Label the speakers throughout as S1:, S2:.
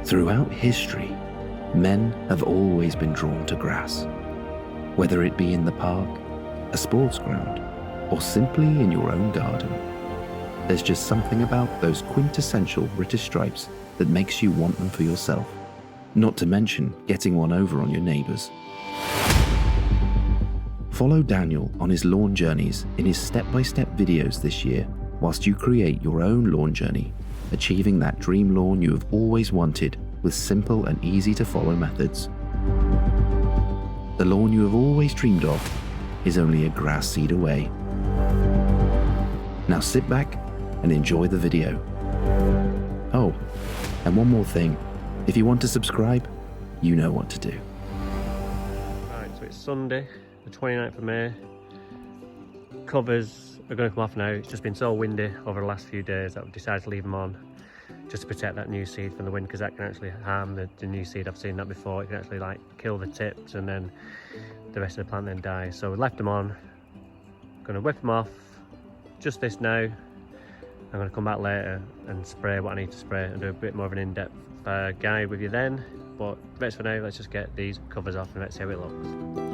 S1: Throughout history, men have always been drawn to grass. Whether it be in the park, a sports ground, or simply in your own garden, there's just something about those quintessential British stripes that makes you want them for yourself, not to mention getting one over on your neighbours. Follow Daniel on his lawn journeys in his step-by-step videos this year whilst you create your own lawn journey, achieving that dream lawn you have always wanted with simple and easy to follow methods. The lawn you have always dreamed of is only a grass seed away. Now sit back and enjoy the video. Oh, and one more thing, if you want to subscribe, you know what to do.
S2: Right, so it's Sunday, the 29th of May. Covers are going to come off now. It's just been so windy over the last few days that I've decided to leave them on just to protect that new seed from the wind, because that can actually harm the new seed. I've seen that before. It can actually like kill the tips and then the rest of the plant then dies. So we left them on. I'm going to whip them off just this now. I'm going to come back later and spray what I need to spray and do a bit more of an in-depth guide with you then. But best for now, let's just get these covers off and let's see how it looks.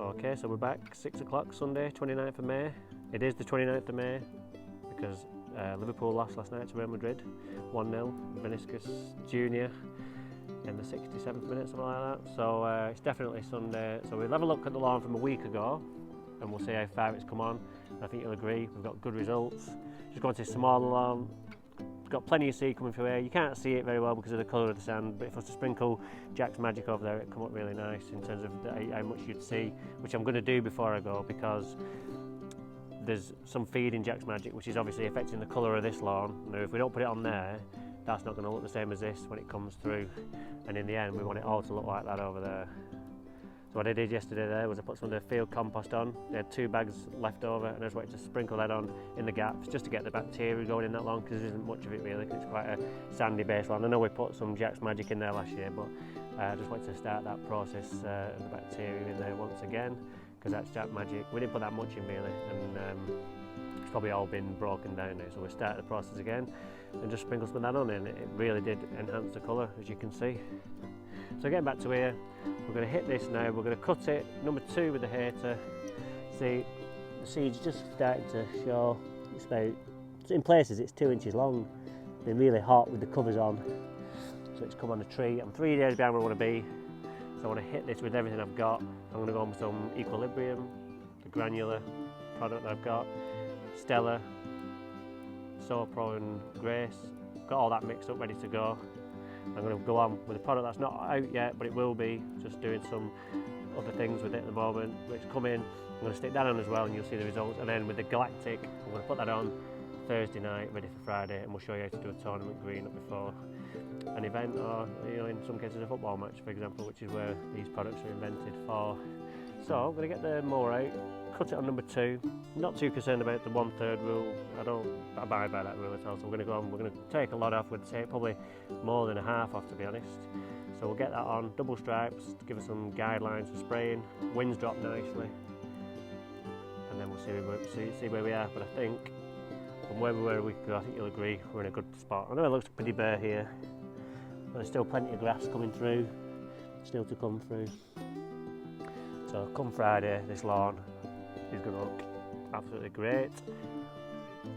S2: Okay, so we're back, 6 o'clock, Sunday, 29th of May. It is the 29th of May because Liverpool lost last night to Real Madrid, 1-0, Vinicius Jr. in the 67th minute, something like that. So it's definitely Sunday. So we'll have a look at the lawn from a week ago and we'll see how far it's come on. I think you'll agree, we've got good results. Just going to smaller lawn. Got plenty of seed coming through here. You can't see it very well because of the colour of the sand, but if I was to sprinkle Jack's Magic over there, it'd come up really nice in terms of how much you'd see, which I'm going to do before I go, because there's some feed in Jack's Magic which is obviously affecting the colour of this lawn. Now if we don't put it on there, that's not going to look the same as this when it comes through, and in the end we want it all to look like that over there. So what I did yesterday there was I put some of the field compost on. They had 2 bags left over and I just wanted to sprinkle that on in the gaps just to get the bacteria going in that lawn, because there isn't much of it really. It's quite a sandy base lawn. I know we put some Jack's Magic in there last year, but I just wanted to start that process of the bacteria in there once again, because that's Jack's Magic. We didn't put that much in really, and it's probably all been broken down now. So we started the process again and just sprinkle some of that on, and it really did enhance the colour, as you can see. So getting back to here, we're going to hit this now, we're going to cut it, number 2 with the hater. See, the seed's just starting to show, it's about, in places it's 2 inches long, been really hot with the covers on, so it's come on a tree. I'm 3 days behind where I want to be, so I want to hit this with everything I've got. I'm going to go on with some Equilibrium, the granular product that I've got, Steller, Sopro and Grace, got all that mixed up ready to go. I'm going to go on with a product that's not out yet, but it will be, just doing some other things with it at the moment, which come in. I'm going to stick that on as well and you'll see the results. And then with the Galactic, I'm going to put that on Thursday night, ready for Friday, and we'll show you how to do a tournament green up before an event, or in some cases a football match, for example, which is where these products are invented for. So I'm going to get the mower out, cut it on number 2. Not too concerned about the 1/3 rule. I don't abide by that rule at all. So we're going to go on. We're going to take a lot off. We'd say probably more than a half off, to be honest. So we'll get that on double stripes to give us some guidelines for spraying. Winds drop nicely, and then we'll see where we are. But I think from where we were a week ago, I think you'll agree we're in a good spot. I know it looks pretty bare here, but there's still plenty of grass coming through, still to come through. So come Friday, this lawn is going to look absolutely great.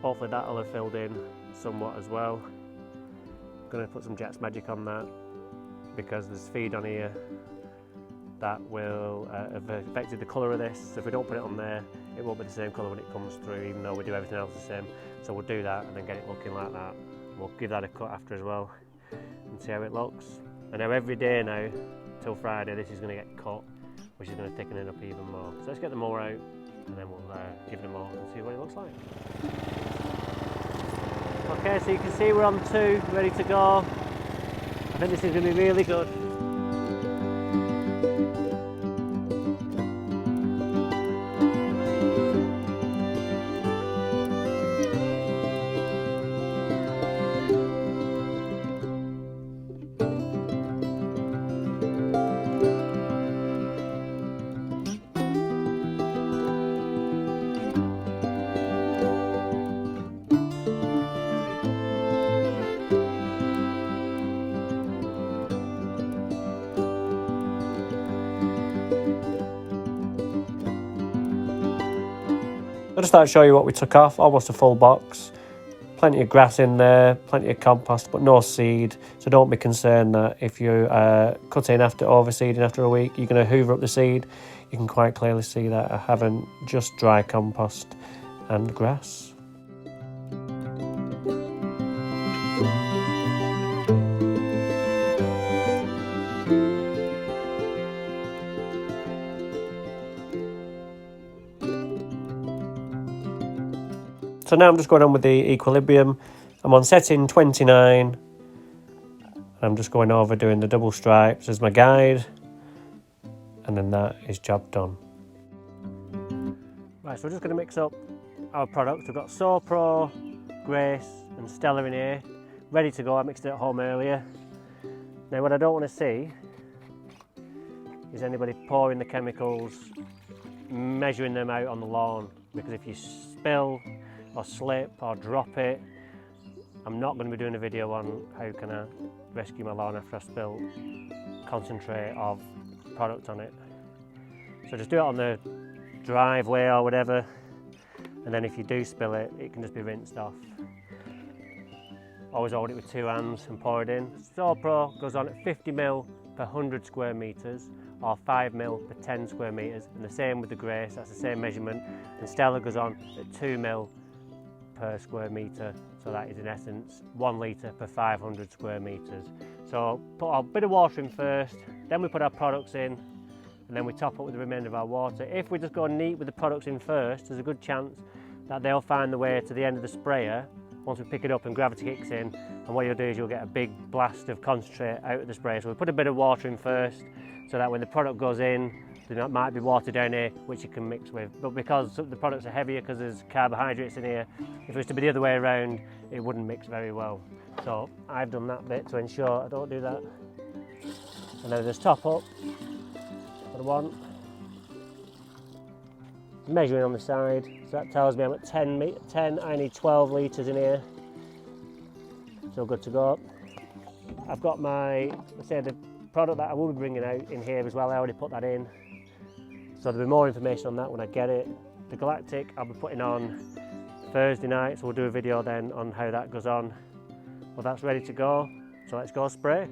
S2: Hopefully that'll have filled in somewhat as well. I'm going to put some Jack's Magic on that because there's feed on here that will have affected the colour of this. So if we don't put it on there, it won't be the same colour when it comes through, even though we do everything else the same. So we'll do that and then get it looking like that. We'll give that a cut after as well. and see how it looks. And now every day now, till Friday, this is going to get cut, which is going to thicken it up even more. So let's get the mower out, and then we'll give it a mow and see what it looks like. Okay, so you can see we're on 2, ready to go. I think this is going to be really good. I just thought I'd show you what we took off, almost a full box. Plenty of grass in there, plenty of compost, but no seed. So don't be concerned that if you cut in after overseeding after a week, you're going to hoover up the seed. You can quite clearly see that I haven't, just dry compost and grass. So now I'm just going on with the equilibrium. I'm on setting 29. I'm just going over doing the double stripes as my guide. And then that is job done. Right, so we're just going to mix up our products. We've got SoPro, Grace and Steller in here. Ready to go. I mixed it at home earlier. Now what I don't want to see is anybody pouring the chemicals, measuring them out on the lawn. Because if you spill or slip or drop it, I'm not going to be doing a video on how can I rescue my lawn after I spill concentrate of product on it. So just do it on the driveway or whatever, and then if you do spill it, it can just be rinsed off. Always hold it with 2 hands and pour it in. SoPro goes on at 50 ml per 100 square metres or 5 ml per 10 square metres, and the same with the Grace, that's the same measurement. And Steller goes on at 2 ml per square metre, so that is in essence 1 litre per 500 square metres. So put a bit of water in first, then we put our products in, and then we top up with the remainder of our water. If we just go neat with the products in first, there's a good chance that they'll find the way to the end of the sprayer once we pick it up and gravity kicks in, and what you'll do is you'll get a big blast of concentrate out of the sprayer. So we put a bit of water in first, so that when the product goes in, there might be water down here which you can mix with, but because the products are heavier because there's carbohydrates in here, if it was to be the other way around, it wouldn't mix very well. So I've done that bit to ensure I don't do that. And then just top up what I want, measuring on the side, so that tells me I'm at 10, I need 12 litres in here, so good to go. I've got my, let's say the product that I will be bringing out in here as well, I already put that in. So there'll be more information on that when I get it. The Galactic I'll be putting on Thursday night, so we'll do a video then on how that goes on. Well, that's ready to go, so let's go spray.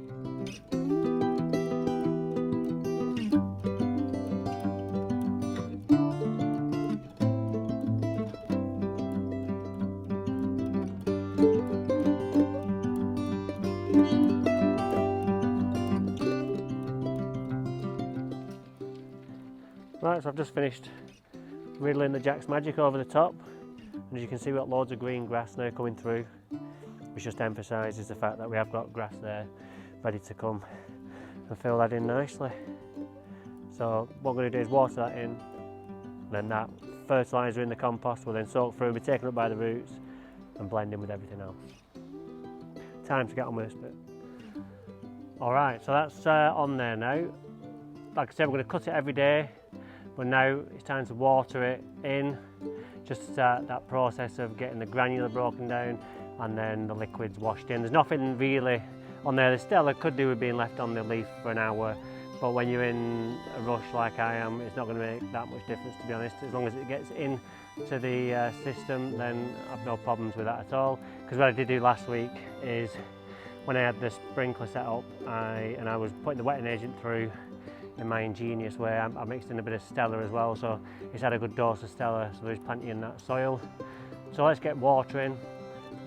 S2: Right, so I've just finished riddling the Jack's Magic over the top, and as you can see we've got loads of green grass now coming through, which just emphasises the fact that we have got grass there ready to come and fill that in nicely. So what we're going to do is water that in, and then that fertiliser in the compost will then soak through and be taken up by the roots and blend in with everything else. Time to get on with this bit. Alright, so that's on there now. Like I said, we're going to cut it every day, but now it's time to water it in, just to start that process of getting the granular broken down and then the liquids washed in. There's nothing really on there. The Steller could do with being left on the leaf for an hour, but when you're in a rush like I am, it's not going to make that much difference, to be honest. As long as it gets in to the system, then I've no problems with that at all. Because what I did do last week is when I had the sprinkler set up and I was putting the wetting agent through in my ingenious way, I mixed in a bit of Steller as well, so it's had a good dose of Steller, so there's plenty in that soil. So let's get water in,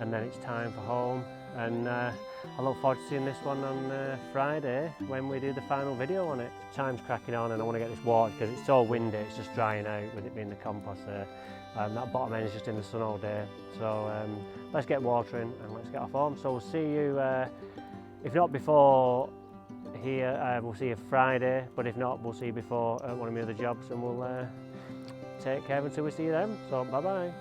S2: and then it's time for home and I look forward to seeing this one on Friday when we do the final video on it. Time's cracking on and I want to get this watered because it's so windy, it's just drying out with it being the compost there. That bottom end is just in the sun all day, so let's get watering and let's get off home. So we'll see you, if not before here, we'll see you Friday, but if not, we'll see you before one of my other jobs, and we'll take care until we see you then. So bye bye.